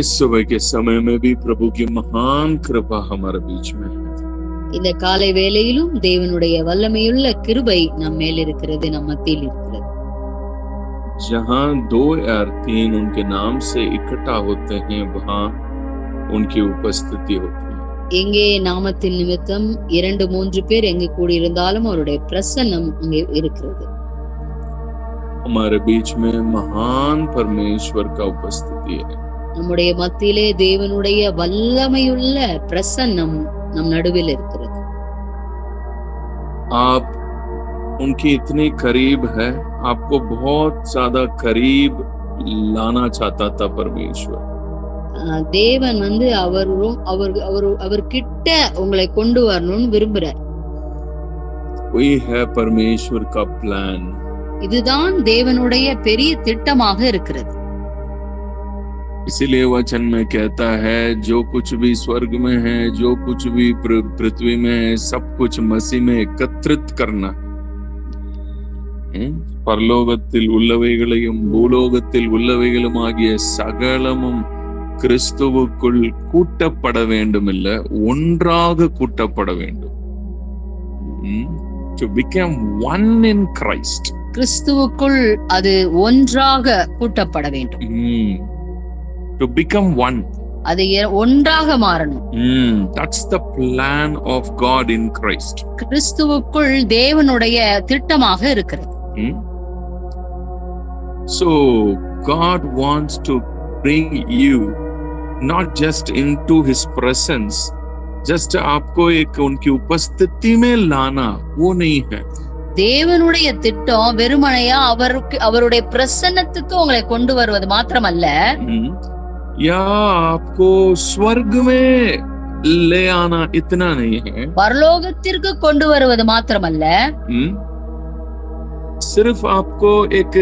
इस सुबह के समय में भी प्रभु की महान कृपा हमारे बीच में है। இந்த காலை வேளையிலும் தேவனுடைய வல்லமையுள்ள கிருபை நம் மேல் இருக்கிறது, நம் மத்தியில் இருக்கிறது. जहां 2 या 3 उनके नाम से इकट्ठा होते हैं वहां उनकी उपस्थिति होती है। எங்கே நாமத்தின் நிமித்தம் 2-3 பேர் எங்கு கூடியிருந்தாலும் அவருடைய பிரசன்னம் அங்கே இருக்கிறது. हमारे बीच में महान परमेश्वर का उपस्थिति है। நம்முடைய மத்தியிலே தேவனுடைய வல்லமையுள்ள பிரசன்னம் நம் நடுவில் இருக்கிறது. आप उनके इतने करीब है, आपको बहुत ज्यादा करीब लाना चाहता था परमेश्वर। தேவன் அவர் கிட்ட உங்களை கொண்டு வரணும்னு விரும்புறார். वही है परमेश्वर का प्लान। இதுதான் தேவனுடைய பெரிய திட்டமாக இருக்கிறது. इसीलिए वचन में कहता है जो कुछ भी स्वर्ग में है, जो कुछ भी पृथ्वी में है, सब कुछ मसीह में एकत्रित करना है। பரலோகத்தில் உள்ளவைகளையும் பூலோகத்தில் உள்ளவைகளும் ஆகிய சகலமும் கிறிஸ்துவுக்குள் கூட்டப்பட வேண்டும், இல்ல ஒன்றாக கூட்டப்பட வேண்டும். To become one in Christ. கிறிஸ்துவுக்குள் அது ஒன்றாக கூட்டப்பட வேண்டும். To become one. அது ஒன்றாக மாறணும். That's the plan of God in Christ. கிறிஸ்துவுக்குள் தேவனுடைய திட்டமாக இருக்கிறது. So God wants to bring you not just into his presence, just आपको एक उनकी उपस्थिति में लाना, वो नहीं है. தேவனுடைய திட்டம் வெறுமனையா அவருடைய பிரசன்னத்துக்கு உங்களை கொண்டு வருவது மாத்திரமல்ல, या आपको स्वर्ग में ले आना, इतना नहीं है. பரலோகத்திற்கு கொண்டு வருவது மாத்திரமல்ல, सिर्फ आपको एक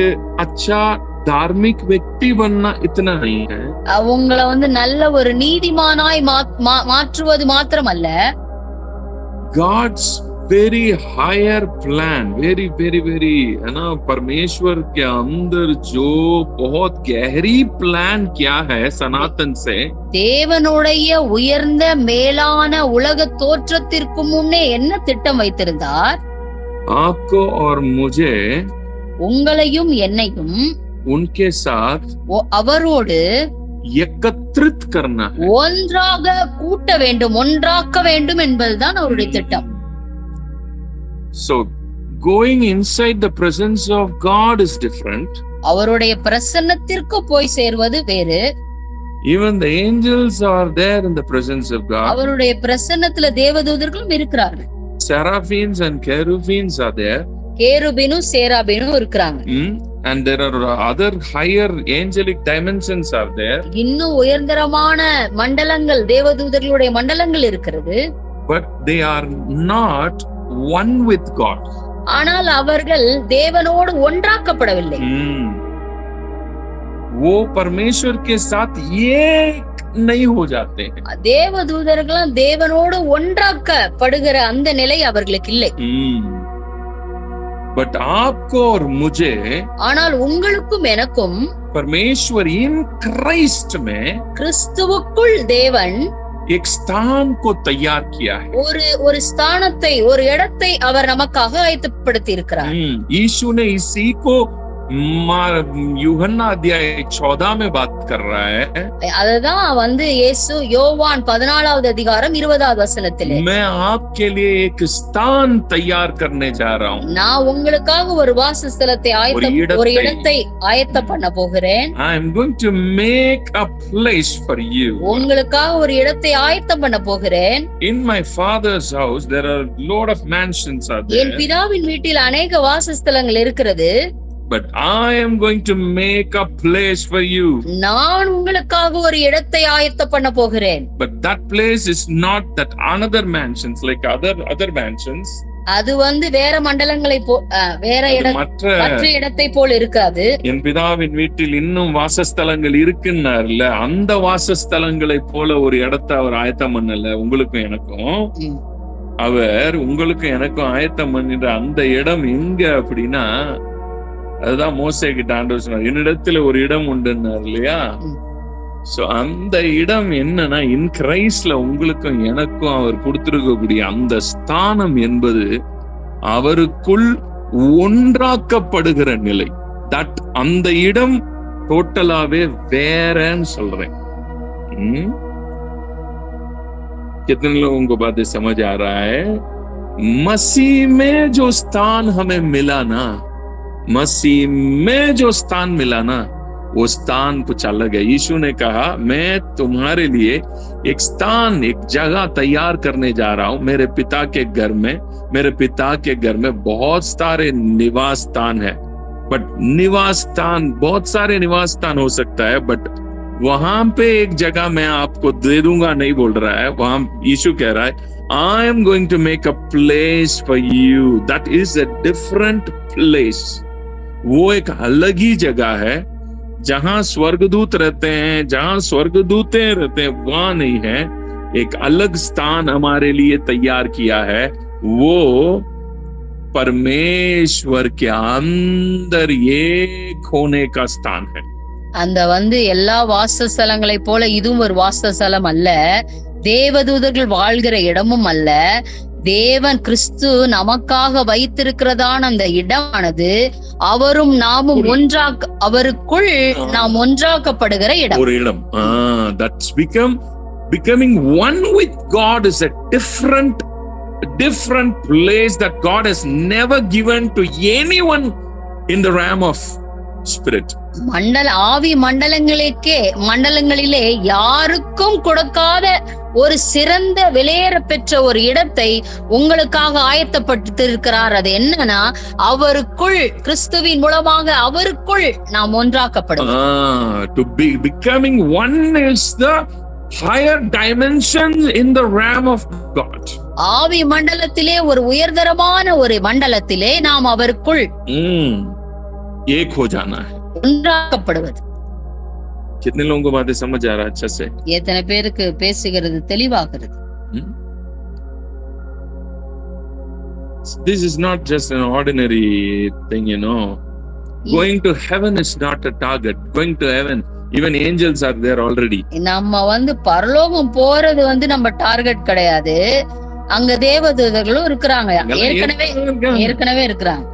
अच्छा धार्मिक व्यक्ति बनना, इतना नहीं है. உங்களை நல்ல ஒரு நீதிமானாய் மாற்றுவது மாத்திரமல்ல, God's very higher plan, very very very है ना, परमेश्वर के अंदर जो बहुत गहरी प्लान क्या है सनातन से, தேவனுடைய உயர்ந்த மேலான உலக தோற்றத்திற்கு முன்னே என்ன திட்டம் வைத்திருந்தார், आपको और मुझे, உங்களையும் என்னையும் उनके साथ அவரோடு एकत्रित करना है, ஒன்றாக கூட்ட வேண்டும், ஒன்றாக்க வேண்டும் என்பதுதான் அவருடைய திட்டம். So going inside the presence of God is different. அவருடைய பிரசன்னத்திற்கு போய் சேர்வது வேறு. Even the angels are there in the presence of God. அவருடைய பிரசன்னத்துல தேவதூதர்களும் இருக்கிறார்கள். Seraphims and cherubims are there. கேருபீனும் சேராபீனும் இருக்கிறாங்க. And there are other higher angelic dimensions are there. இன்னும் உயர்தரமான மண்டலங்கள், தேவதூதர்களுடைய மண்டலங்கள் இருக்கிறது. But they are not one with God. ஆனால் அவர்கள் தேவனோடு ஒன்றாக்கப்படவில்லை. वो परमेश्वर के साथ एक नहीं हो जाते हैं. தேவதூதர்கள் தேவனோடு ஒன்றாக்கப்படுகிற அந்த நிலை அவர்களுக்கு இல்லை. But आपको और मुझे, ஆனால் உங்களுக்கும் எனக்கும் परमेश्वर इन क्राइस्ट में, கிறிஸ்துவுக்குள் தேவன் एक स्थान को तैयार किया है. ஒரு ஸ்தானத்தை, ஒரு இடத்தை அவர் நமக்காக ஆயத்தப்படுத்தி இருக்கிறார். यीशु ने इसी को यूहन्ना अध्याय 14 में बात कर रहा है. அததான் இயேசு யோவான் 14வது அதிகாரம் 20வது வசனத்திலே, मैं आपके लिए एक स्थान तैयार करने जा रहा हूँ. நான் உங்களுக்காக ஒரு வாசஸ்தலத்தை ஒரு இடத்தை ஆயத்த பண்ண போகிறேன். I am going to make a place for you. உங்களுக்காக ஒரு இடத்தை ஆயத்தம் பண்ண போகிறேன். In my father's house there are lot of mansions are there. என் பிதாவின் வீட்டில் अनेक வாசஸ்தலங்கள் இருக்கிறது. But I am going to make a place for you. நான் உங்களுக்காக ஒரு இடத்தை ஆயத்த பண்ண போகிறேன். But that place is not that another mansions like other mansions. அது வேற மண்டலங்களை வேற மற்ற இடத்தை போல இருக்காது. என் பிதாவின் வீட்டில் இன்னும் வாசஸ்தலங்கள் இருக்குன்னார்ல, அந்த வாசஸ்தலங்களை போல ஒரு இடத்தை அவர் ஆயத்தம் பண்ணல உங்களுக்கும் எனக்கும். அவர் உங்களுக்கும் எனக்கும் ஆயத்தம் பண்ணின்ற அந்த இடம் எங்க அப்படின்னா, அதுதான் மோசே கிட்ட ஆண்டவர் சொன்னார், என்னிடத்துல ஒரு இடம் உண்டுன்னார் இல்லையா. சோ அந்த இடம் என்னன்னா, இன் கிரைஸ்ட்ல உங்களுக்கும் எனக்கும் அவர் கொடுத்திருக்கக்கூடிய அந்த ஸ்தானம் என்பது அவருக்குள் ஒன்றாக்கப்படுகிற நிலை. தட் அந்த இடம் டோட்டலாவே வேறன்னு சொல்றேன். कितने लोगों को बातें समझ आ रहा है? मसीह में जो स्थान हमें मिला ना, मसीह में जो स्थान मिला ना, वो स्थान कुछ अलग है. यीशु ने कहा, मैं तुम्हारे लिए एक स्थान, एक जगह तैयार करने जा रहा हूं मेरे पिता के घर में. मेरे पिता के घर में बहुत सारे निवास स्थान है, बट निवास स्थान, बहुत सारे निवास स्थान हो सकता है, बट वहां पे एक जगह मैं आपको दे दूंगा नहीं बोल रहा है. वहां यीशु कह रहा है, I am going to make a place for you. That is a different place. वो एक अलग ही जगह है जहां स्वर्गदूत रहते हैं, जहां स्वर्गदूतें रहते हैं, वहां नहीं है. एक अलग स्थान हमारे लिए तैयार किया है. वो परमेश्वर के अंदर एक होने का स्थान है. அந்த எல்லா வாசஸ்தலங்களை போல இதுவும் ஒரு வாசஸ்தலம் அல்ல, தேவதூதர்கள் வாழ்கிற இடமும் அல்ல. தேவன் கிறிஸ்து நமக்காக வைத்திருக்கிறதான அந்த இடமானது அவரும் நாமும் அவருக்குள் நாம் ஒன்றாக்கப்படுகிற இடம். ஒரு இடம். That's becoming one with God is a different place that God has never given to anyone in the realm of spirit. ஆவி மண்டலங்களிலே யாருக்கும் கொடுக்காத ஒரு சிறந்த விலையேற பெற்ற ஒரு இடத்தை உங்களுக்காக ஆயத்தப்பட்டிருக்கிறார். அது என்னன்னா, அவருக்குள், கிறிஸ்துவின் மூலமாக அவருக்குள் நாம் ஒன்றாக்கப்படுவோம். To be becoming one is the higher dimension in the realm of God. ஆவி மண்டலத்திலே ஒரு உயர்தரமான ஒரு மண்டலத்திலே நாம் அவருக்குள் एक हो जाना है. ஒன்றாக்கப்படுவது. कितने लोगों को बातें समझ आ रहा है अच्छे से? எத்தனை பேருக்கு பேசுகிறது தெளிவாகிறது? This is not just an ordinary thing, you know. Going to heaven is not a target. Going to heaven, even angels are there already. நம்ம பரலோகம் போறது நம்ம டார்கெட் கிடையாது. அங்க தேவதூதர்களும் இருக்கிறாங்க, ஏற்கனவே இருக்கிறாங்க.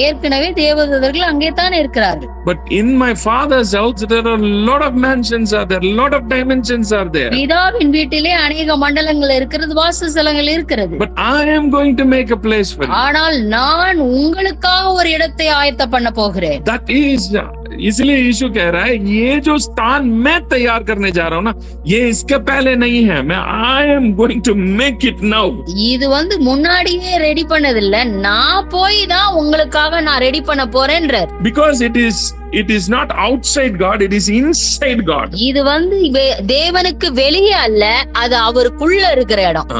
ஏற்கனவே தேவதூதர்கள் அங்கே தான் இருக்கிறார்கள். But in my father's house there are a lot of mansions are there, a lot of dimensions are there. பிதாவின் வீட்டிலே अनेक மண்டலங்கள் இருக்கிறது, வாசஸ்தலங்கள் இருக்கிறது. But I am going to make a place for you. ஆனால் நான் உங்களுக்காக ஒரு இடத்தை ஆயத்தம் பண்ண போகிறேன். That is, इसलिए यीशु कह रहा है, ये जो स्थान मैं तैयार करने जा रहा हूं ना, ये इसके पहले नहीं है. मैं I am going to make it now. இது முன்னாடியே ரெடி பண்ணது இல்ல, நான் போய் தான் உங்களுக்காக நான் ரெடி பண்ண போறேன்றார். Because it is not outside God, it is inside God. இது தேவனுக்கு வெளியே அல்ல, அது அவருக்குள்ள இருக்கிற இடம்.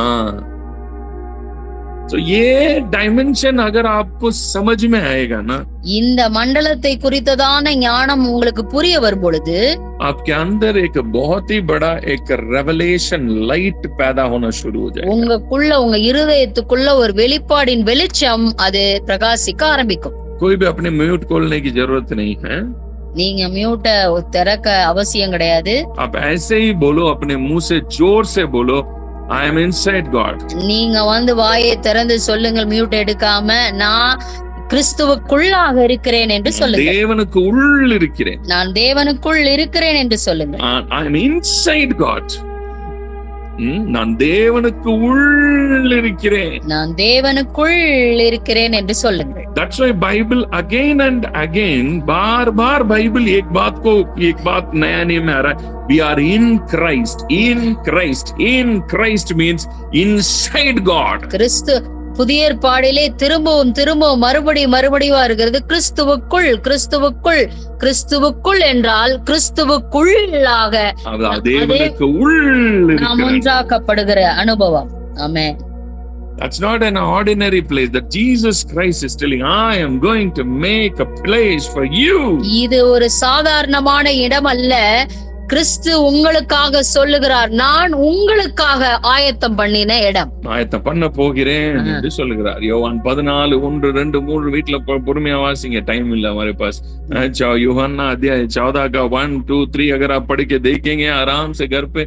तो ये डायमेंशन अगर आपको समझ में आएगा ना, இந்த மண்டலத்தை குறித்ததான ஞானம் உங்களுக்கு புரிய வரும் பொழுது आपके अंदर एक बहुत ही बड़ा एक रेवलेशन लाइट पैदा होना शुरू हो जाएगा. உங்க இருதயத்துக்குள்ள ஒரு வெளிப்பாடின் வெளிச்சம் அது பிரகாசிக்க ஆரம்பிக்கும். कोई भी अपने म्यूट खोलने की जरूरत नहीं है. நீங்க மியூட்ட திறக்க அவசியம் கிடையாது. आप ऐसे ही बोलो, अपने मुंह से जोर से बोलो, I am inside God. நீங்க வாயை திறந்து சொல்லுங்கள், மியூட் எடுக்காம, நான் கிறிஸ்துவுக்குள்ளாக இருக்கிறேன் என்று சொல்லுங்க. தேவனுக்கு உள் இருக்கிறேன், நான் தேவனுக்குள் இருக்கிறேன் என்று சொல்லுங்க. I am inside God. நான் தேவனுக்கு உள் இருக்கிறேன், நான் தேவனுக்குள் இருக்கிறேன் என்று சொல்லுங்கள். That's why Bible again and again, बार-बार Bible एक बात नया नहीं में आ रहा है. We are in Christ. In Christ. In Christ means inside God. கிறிஸ்து புதிய ஏற்பாடிலே திரும்பவும் மறுபடியும் இருக்கிறது. கிறிஸ்துவுக்குள் என்றால் கிறிஸ்துவுக்குள்ளாக நாம் ஒன்றாக்கப்படுகிற அனுபவம். ஆமென். That's not an ordinary place. That Jesus Christ is telling, I am going to make a place for you. இது ஒரு சாதாரணமான இடம் அல்ல. கிறிஸ்து உங்களுக்காக சொல்லுகிறார், நான் உங்களுக்காக ஆயத்தம் பண்ணின இடம். ஆயத்தம் பண்ண போகிறேன் என்று சொல்லுகிறார். யோவான் 14:1-2-3 வீட்டுல பொறுமையா வாசிங்க, டைம் இல்ல हमारे पास. यूहन्ना अध्याय 14 का 1, 2, 3 अगर आप पढ़ के देखेंगे आराम से घर पे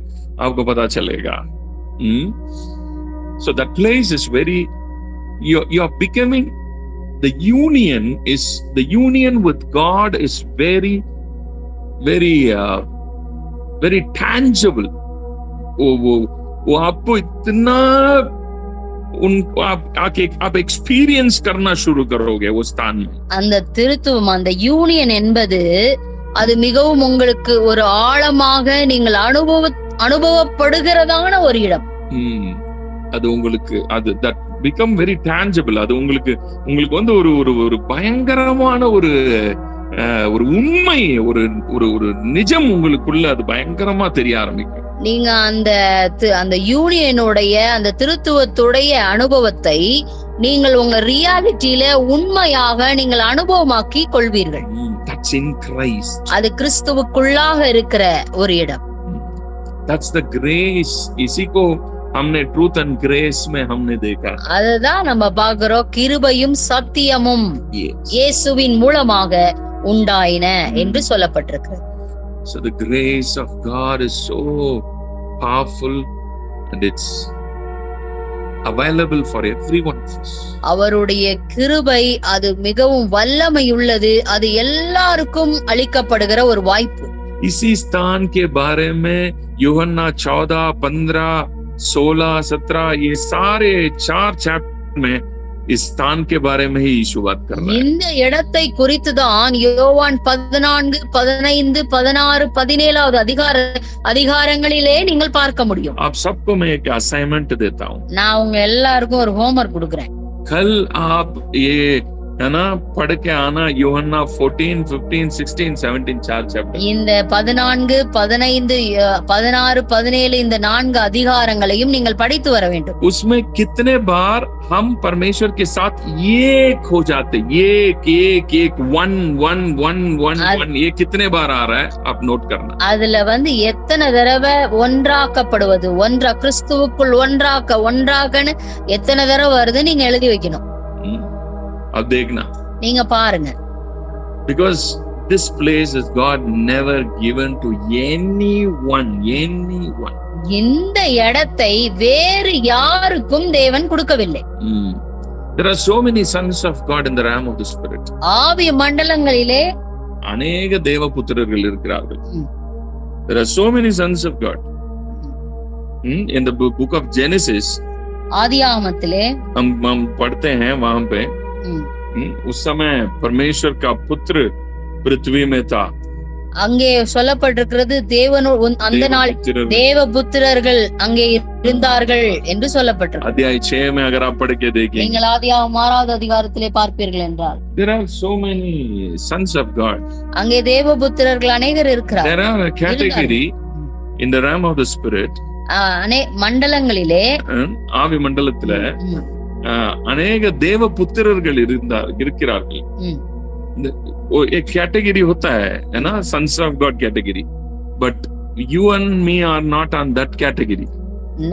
आपको पता चलेगा. So that place is very, you are becoming, the union with God is very very tangible. वो आपको इतना आप एक्सपीरियंस करना शुरू करोगे वो स्थान में. அந்த திருத்துவம், அந்த யூனியன் என்பது அது மிகவும் உங்களுக்கு ஒரு ஆழமாக நீங்கள் அனுபவப்படுகிறதான ஒரு இடம். அது உங்களுக்கு அது that become very tangible. அது உங்களுக்கு வந்து ஒரு பயங்கரமான ஒரு உண்மை, ஒரு நிஜம் உங்களுக்குள்ள அது பயங்கரமா தெரிய ஆரம்பிக்கும். நீங்க அந்த யூனியனுடைய, அந்த திருத்துவத்துடைய அனுபவத்தை நீங்கள் உங்க ரியாலிட்டியில உண்மையாக நீங்கள் அனுபவமாக்கி கொள்வீர்கள். That's in Christ. அது கிறிஸ்துவுக்குள்ளாக இருக்கிற ஒரு இடம். That's the grace. इसी को हमने truth and grace में हमने देखा. அதுதான் நம்ம பார்க்கிறோம், கிருபையும் சத்தியமும் இயேசுவின் மூலமாக உண்டாயின என்று சொல்லப்பட்டிருக்கு. So the grace of God is so powerful and it's available for everyone of us. அவருடைய கிருபை அது மிகவும் வல்லமையுள்ளது, அது எல்லாருக்கும் அளிக்கப்படுகிற ஒரு வாய்ப்பு. इसी स्थान के बारे में यूहन्ना 14, 15, 16, 17 ये सारे 4 चैप्टर में इस स्थान के बारे में ही यीशु बात कर रहा है. இந்த இடத்தை குறித்து தான் யோவான் 14, 15, 16, 17 அதிகாரங்களிலே நீங்கள் பார்க்க முடியும். आप सबको मैं एक असाइनमेंट देता हूँ. நான் உங்க எல்லாருக்கும் ஒரு ஹோம்வொர்க் கொடுக்கிறேன். कल आप ये है ना पढ़ के आना यूहन्ना 14, 15, 16, 17 4 चैप्टर. இந்த 14, 15, 16, 17 இந்த 4 அதிகாரங்களையும் நீங்கள் படித்து வர வேண்டும். उसमें कितने बार हम परमेश्वर के साथ एक हो जाते, एक 1 ये कितने बार आ रहा है आप नोट करना. அதுல எத்தனை தடவை ஒன்றாக்கப்படுவது, கிறிஸ்துவுக்குள் ஒன்றாகன்னு எத்தனை தடவை வருது நீங்க எழுதி வைக்கணும். अब देखना, நீங்க பாருங்க. because this place is God never given to anyone. இந்த இடத்தை வேறு யாருக்கும் தேவன் கொடுக்கவில்லை. There are so many sons of God in the realm of the spirit. ஆவி மண்டலங்களிலே अनेक தேவபுத்திரர்கள் இருக்கிறார்கள். There are so many sons of God. In the book of Genesis, आदियागमத்திலே हम पढ़ते हैं वहां पे उस समय परमेश्वर का पुत्र पृथ्वी में था. அங்கே சொல்லப்பட்டிருக்கிறது அந்த நாள் தேவபுத்திரர்கள் அங்கே இருந்தார்கள் என்று சொல்லப்பட்டிருக்கு. अध्याय 6 में अगर आप पढ़ के देखें, நீங்கள் ஆதியாகமம் 6வது அதிகாரத்திலே பார்ப்பீர்கள் என்றால் there are so many sons of God. அங்கே தேவபுத்திரர்கள் அநேகர் இருக்கிறார்கள். There are a category in the realm of the spirit. மண்டலங்களிலே, ஆவி மண்டலத்துல अनेक देवपुत्रர்கள் இருக்கிறார்கள். एक कैटेगरी होता है ना, sons of God category, but you and me are not on that category.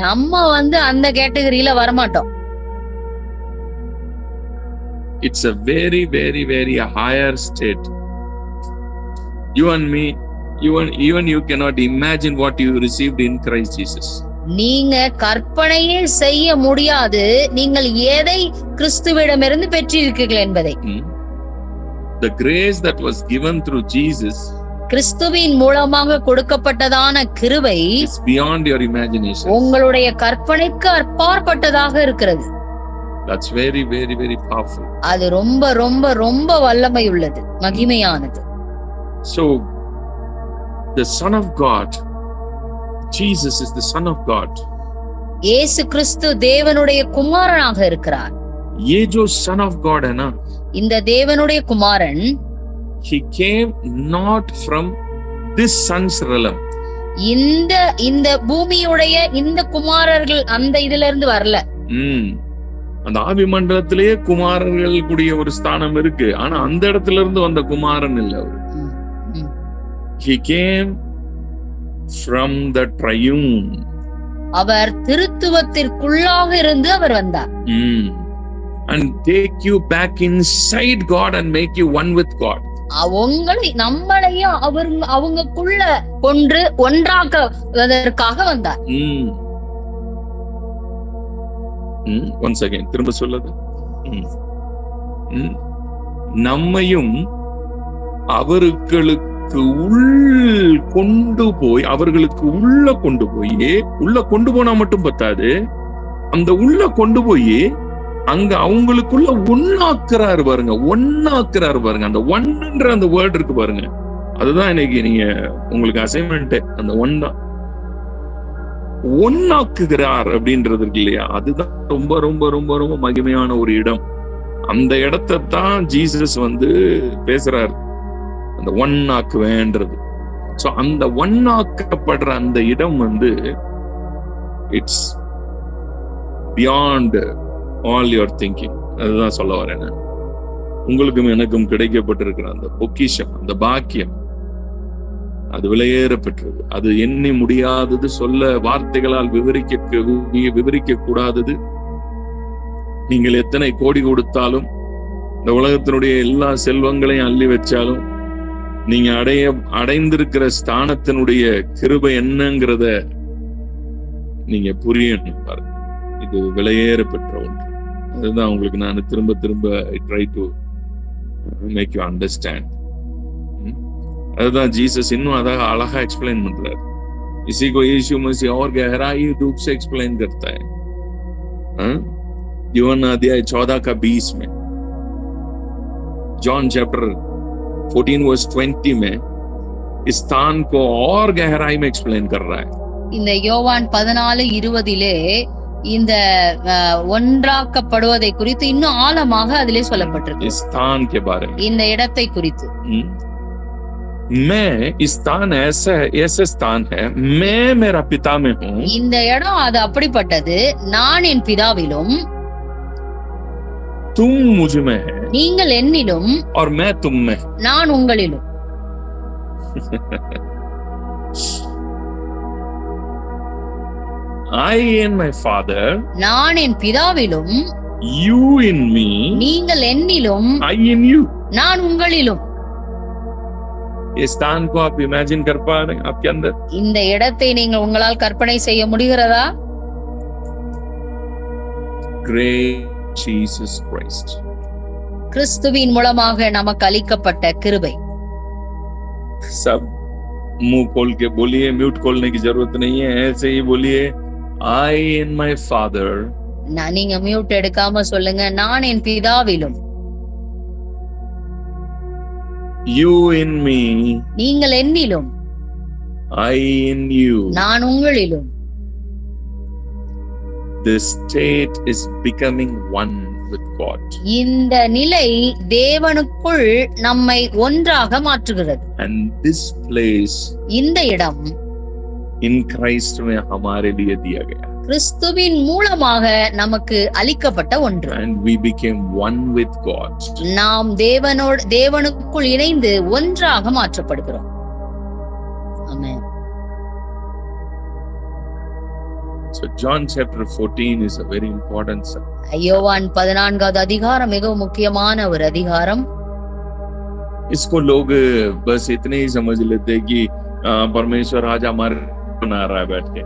நம்ம அந்த கேட்டகரியில வர மாட்டோம். It's a very very very higher state. You and me, even you cannot imagine what you received in Christ Jesus. நீங்க கற்பனையே செய்ய முடியாது நீங்கள் எதை கிறிஸ்துவிடமிருந்து பெற்றிருக்கிறீர்கள் என்பதை. The grace that was given through Jesus, கிறிஸ்துவின் மூலமாக கொடுக்கப்பட்டதான கிருபை is beyond your imagination. உங்களுடைய கற்பனைக்கு அப்பாற்பட்டதாக இருக்கிறது. That's very very very powerful. அது ரொம்ப ரொம்ப ரொம்ப வல்லமை உள்ளது, மகிமையானது. So the Son of God, Jesus is the Son of God. இயேசு கிறிஸ்து தேவனுடைய குமாரனாக இருக்கிறார். ये जो Son of God है ना, இந்த தேவனுடைய குமாரன், he came not from this son's realm. இந்த பூமியுடைய இந்த குமாரர்கள் அந்த இதுல இருந்து வரல. அந்த ஆவி மண்டலத்திலேயே குமாரர்கள் கூடிய ஒரு ஸ்தானம் இருக்கு, ஆனா அந்த இடத்துல இருந்து வந்த குமாரன் இல்ல அவரு. He came from the triune. அவர் திருத்துவத்திற்குள்ளாக இருந்து அவர் வந்தார். And take you back inside God and make you one with God. நம்மளையும் அவங்களுக்குள்ள ஒன்றாக்குவதற்காக வந்தார். once again திரும்ப சொல்லுது. நம்மையும் அவர்களுக்கு உள்ள கொண்டு போனா மட்டும் பத்தாது, அந்த உள்ள கொண்டு போய் அங்க அவங்களுக்குள்ள ஒன்னாக்குறாரு பாருங்க. அந்த ஒன்னுன்ற அந்த வேர்ட் இருக்கு பாருங்க, அதுதான் இன்னைக்கு நீங்க உங்களுக்கு அசைன்மெண்ட். அந்த ஒன் தான் ஒன்னாக்குகிறார் அப்படின்றது இருக்கு இல்லையா, அதுதான் ரொம்ப ரொம்ப ரொம்ப ரொம்ப மகிமையான ஒரு இடம். அந்த இடத்தை தான் ஜீசஸ் பேசுறாரு, அந்த ஒன்னாக்குவேன்றது. சோ அந்த ஒன்னாக்கப்படுற அந்த இடம் it's beyond all your thinking. அதுதான் சொல்ல வரேன். உங்களுக்கும் எனக்கும் கிடைக்கப்பட்டிருக்கிற அந்த பொக்கிஷம், அந்த பாக்கியம், அது விலையேற பெற்றது. அது எண்ணி முடியாதது, சொல்ல வார்த்தைகளால் விவரிக்க கூடாதது. நீங்கள் எத்தனை கோடி கொடுத்தாலும், இந்த உலகத்தினுடைய எல்லா செல்வங்களையும் அள்ளி வச்சாலும், நீங்க அடைந்திருக்கிற ஸ்தானத்தினுடைய கிருபை என்னங்கிறத நீங்க புரியணும் பாருங்க. இது விலையேற பெற்ற ஒன்று. அதுதான் உங்களுக்கு நான் திரும்ப திரும்ப try to make you understand. அதுதான் ஜீசஸ் இன்னும் அழகா एक्सप्लेन பண்றாரு. इसी को यीशु मसीह और गहराई रूप से एक्सप्लेन करता है यूहन्ना अध्याय 14 का 20 में, जॉन चैप्टर 14 वर्स 20 में इस स्थान को और गहराई में एक्सप्लेन कर रहा है. இந்த யோவான் 14:20 இந்த ஒன்றாக்கப்படுவதை குறித்து இன்னும் ஆழமாக அதிலே சொல்லப்பட்டிருக்கு. स्थान के बारे में, இந்த இடத்தை குறித்து. मैं स्थान ऐसे स्थान है, मैं मेरा पिता में हूँ. இந்த இடம் அது அப்படிப்பட்டது, நான் என் பிதாவிலும், तुम मुझ में है, நீங்கள் என்னிலும், और मैं तुम में, நான் உங்களிலும். I in my father, நான் என் பிதாவிலும், you in me, நீங்கள் என்னிலும், I in you, நான் உங்களிலும். ये स्थान को आप इमेजिन कर पा रहे हैं आपके अंदर? இந்த இடத்தை நீங்கள் உங்களால் கற்பனை செய்ய முடிகிறதா? Great Jesus Christ, கிறிஸ்துவின் மூலமாக நமக்கு அளிக்கப்பட்ட கிருபை. सब मुंह खोल के बोलिए, म्यूट खोलने की जरूरत नहीं है, ऐसे ही बोलिए I in my father. நீங்க மியூட் எடுக்காம சொல்லுங்க, நான் என் பிதாவிலும், you in me, நீங்கள் என்னிலும், I in you. நான் உங்களிலும். This state is becoming one with God. இந்த நிலை தேவனுக்குள் நம்மை ஒன்றாக மாற்றுகிறது. And this place, இந்த இடம் in Christ में हमारे लिए दिया गया. கிறிஸ்துவின் மூலமாக நமக்கு அளிக்கப்பட்ட ஒன்று. And we became one with God. நாம் தேவனுக்குள் இணைந்து ஒன்றாக மாற்றப்படுகிறோம். ஆமென். So John chapter 14 is a very important subject. யோவான் 14வது அதிகாரம் மிகவும் முக்கியமான ஒரு அதிகாரம். इसको लोग बस इतने ही समझ लेते कि परमेश्वर आज हमारे बना रहा है बैठ के.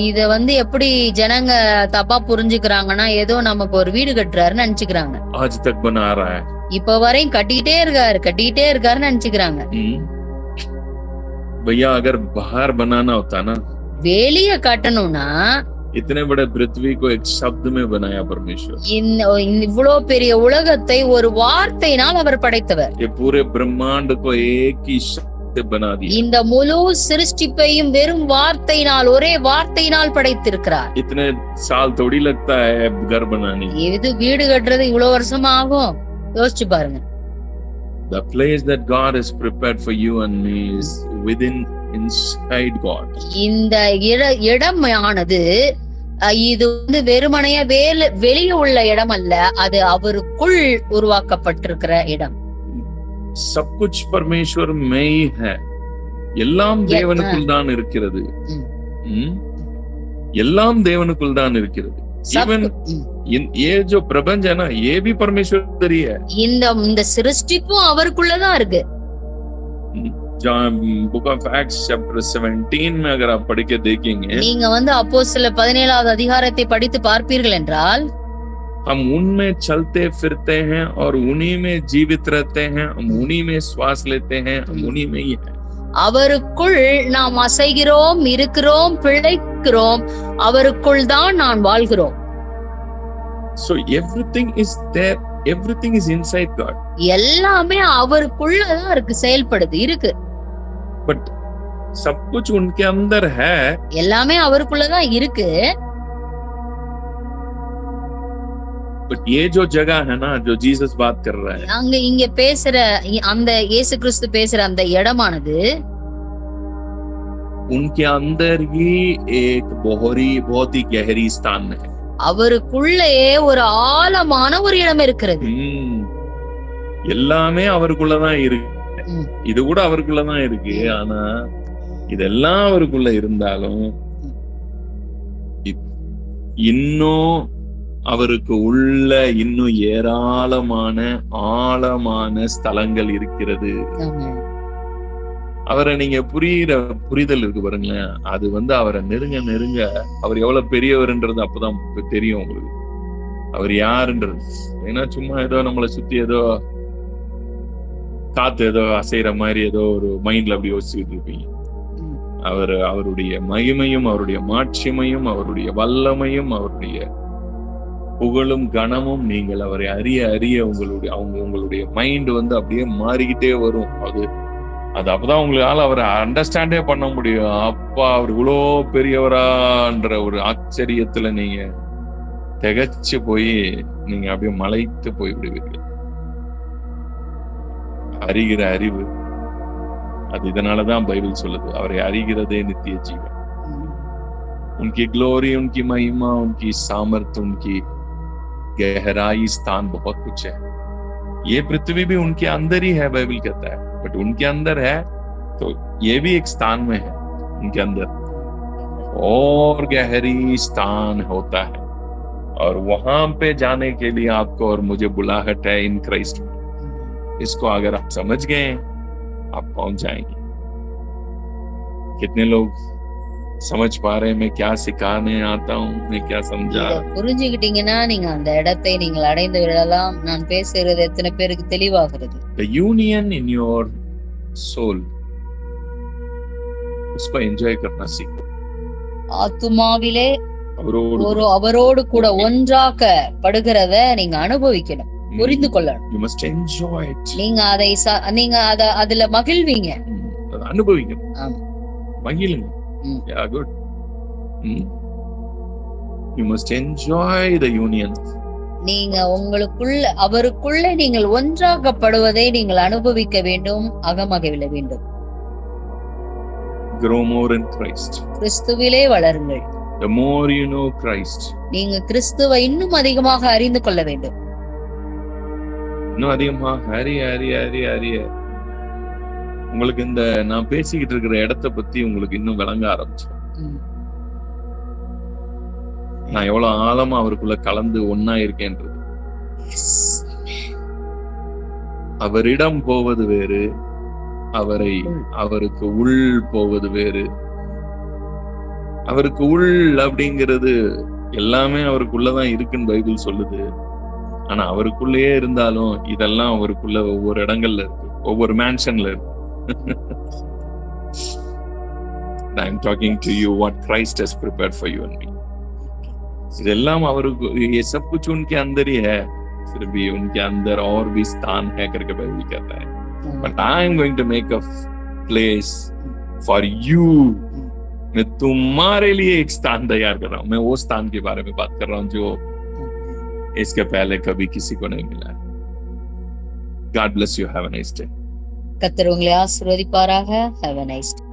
இத எப்படி ஜனங்க தப்பா புரிஞ்சுக்கிறாங்கன்னா, ஏதோ நமக்கு ஒரு வீடு கட்டுறாருன்னு நினைச்சுக்கிறாங்க. आज तक बना रहा है, இப்ப வரையும் கட்டிட்டே இருக்காருன்னு நினைச்சுக்கிறாங்க. भैया अगर बाहर बनाना होता ना, வெளிய கட்டணும்னா, इतने बड़े पृथ्वी को एक शब्द में बनाया परमेश्वर. இவ்வளவு பெரிய உலகத்தை ஒரு வார்த்தையினால் அவர் படைத்தவர். ये पूरे ब्रह्मांड को एक ही शब्द से बना दिया. இந்த முழு சிருஷ்டிப்பையும் வெறும் வார்த்தையினால், ஒரே வார்த்தையினால் படைத்திருக்கிறார். इतने साल थोड़ी लगता है घर बनाने. இது வீடு கட்டுறது இவ்வளவு வருஷம் ஆகும், யோசிச்சு பாருங்க. The place that God has prepared for you and me is inside God. இந்த இடமானது இது வெறுமனையா வெளியே உள்ள இடம் அல்ல, அது அவருக்குள் உருவாக்கப்பட்டிருக்கிற இடம். सब कुछ परमेश्वर में ही है. எல்லாம் தேவனுக்குள் தான் இருக்கிறது. எல்லாம் தேவனுக்குள் தான் இருக்கிறது. Even ये जो प्रपंच है ना, ये भी परमेश्वर ही है. இந்த சிருஷ்டிப்பும் அவருக்குள்ளதான் இருக்கு. बुक ऑफ एक्ट्स चैप्टर 17 में अगर आप पढ़ के देखेंगे, நீங்க அப்போஸ்தலர் 17வது அதிகாரத்தை படித்து பார்ப்பீர்கள் என்றால், हम उनमें चलते फिरते हैं और उन्हीं में जीवित रहते हैं, हम उन्हीं में श्वास लेते हैं, हम उन्हीं में ही है. அவருக்குள் நாம் அசைகிறோம், இருக்கிறோம், பிழைக்கிறோம், அவருக்குள் தான் நான் வாழ்கிறோம். So everything is there, everything is inside God. எல்லாமே அவருக்குள்ள தான் இருக்கு, செயல்படுது, இருக்கு. But सब कुछ उनके अंदर है. எல்லாமே அவருக்குள்ள தான் இருக்கு. But ये जो जगह है ना, जो जीसस बात कर रहा है, இங்க பேசுற அந்த இயேசு கிறிஸ்து பேசுற அந்த இடமானது उनके अंदर ही एक बहुत ही गहरी स्थान है. அவருக்குள்ளே ஒரு ஆழமான ஒரு இடம் இருக்கிறது. எல்லாமே அவருக்குள்ளதான் இருக்கு. இது கூட அவருக்குள்ளதான் இருக்கு. ஆனா இதெல்லாம் அவருக்குள்ள இருந்தாலும் இன்னும் அவருக்கு உள்ள இன்னும் ஏராளமான ஆழமான ஸ்தலங்கள் இருக்கிறது. அவரை நீங்க புரிதல் இருக்கு பாருங்களேன், அது அவரை நெருங்க நெருங்க அவர் எவ்வளவு பெரியவர்ன்றது அப்பதான் தெரியும் உங்களுக்கு, அவர் யாருன்றது. ஏன்னா சும்மா ஏதோ நம்மளை சுத்தி ஏதோ காத்து ஏதோ அசைற மாதிரி ஏதோ ஒரு மைண்ட்ல அப்படி யோசிச்சுட்டு இருப்பீங்க. அவருடைய மகிமையும் அவருடைய மாட்சிமையும் அவருடைய வல்லமையும் அவருடைய புகழும் கனமும் நீங்கள் அவரை அறிய அறிய உங்களுடைய மைண்ட் அப்படியே மாறிக்கிட்டே வரும். அது அப்பதான் உங்களால அவரை அண்டர்ஸ்டாண்டே பண்ண முடியும். அப்பா அவர் இவ்வளோ பெரியவரான்ற ஒரு ஆச்சரியத்துல நீங்க திகச்சு போய் நீங்க அப்படியே மலைத்து போய் விடுவீர்கள். அறிகிற அறிவு, அது இதனாலதான் பைபிள் சொல்லுது, அவரை அறிகிறதே நித்திய ஜீவன். उनकी ग्लोरी, उनकी महिमा, उनकी सामर्थ्य, उनकी गहराई, स्थान बहुत कुछ है. ये पृथ्वी भी उनके अंदर ही है, बाइबल कहता है. बट उनके अंदर है तो ये भी एक स्थान में है. उनके अंदर और गहरी स्थान होता है और वहां पे जाने के लिए आपको और मुझे बुलाहट है इन क्राइस्ट में. इसको अगर आप समझ गए आप पहुंच जाएंगे. कितने लोग समझ पा रहे हैं मैं क्या सिखाने आता हूँ, मैं क्या समझा. புரிஞ்சுக்கிட்டீங்கன்னா நீங்க அந்த இடத்தை நீங்கள் அடைந்து விடலாம். நான் பேசுறது எத்தனை பேருக்கு தெளிவாகிறது? The union in your soul, उसको एंजॉय करना सीखो. ஆத்துமாவிலே அவரோடு கூட ஒன்றாக்கப்படுகிறத நீங்க அனுபவிக்கணும், புரிந்து கொள்ளணும். You must enjoy it. நீங்க அதுல மகிழ்வீங்க, அனுபவிக்கணும். ஆமா, மகிழுங்க. Yeah, good. You must enjoy the union. நீங்க அவருக்குள்ள நீங்கள் ஒன்றாக்கப்படுவதை நீங்கள் அனுபவிக்க வேண்டும், அகமகிழ வேண்டும். Grow more in Christ. கிறிஸ்துவிலே வளருங்கள். The more you know Christ, நீங்க கிறிஸ்துவை இன்னும் அதிகமாக அறிந்து கொள்ள வேண்டும். இன்னும் அதிகமாக அறிய உங்களுக்கு இந்த நான் பேசிக்கிட்டு இருக்கிற இடத்தை பத்தி உங்களுக்கு இன்னும் விளங்க ஆரம்பிச்சு. நான் எவ்வளவு ஆழமா அவருக்குள்ள கலந்து ஒன்னா இருக்கேன்றது. அவரிடம் போவது வேறு, அவருக்கு உள் போவது வேறு. அவருக்கு உள் அப்படிங்கிறது எல்லாமே அவருக்குள்ளதான் இருக்குன்னு பைபிள் சொல்லுது. ஆனா அவருக்குள்ளேயே இருந்தாலும் இதெல்லாம் அவருக்குள்ள ஒவ்வொரு இடங்கள்ல இருக்கு, ஒவ்வொரு மேன்ஷன்ல இருக்கு. I'm talking to you what Christ has prepared for you and me. இதெல்லாம் அவருக்கு ये सब कुछ उनके अंदर ही है, फिर भी उनके अंदर और भी स्थान है करके बाइबल कहता है. But I am going to make a place for you. मैं तुम्हारे लिए एक स्थान तैयार कर रहा हूँ. मैं वो स्थान के बारे में बात कर रहा हूँ जो इसके पहले कभी किसी को नहीं मिला. God bless you. Have a nice day. கர்த்தர் உங்களை ஆசீர்வதிப்பாராக. Have a nice day.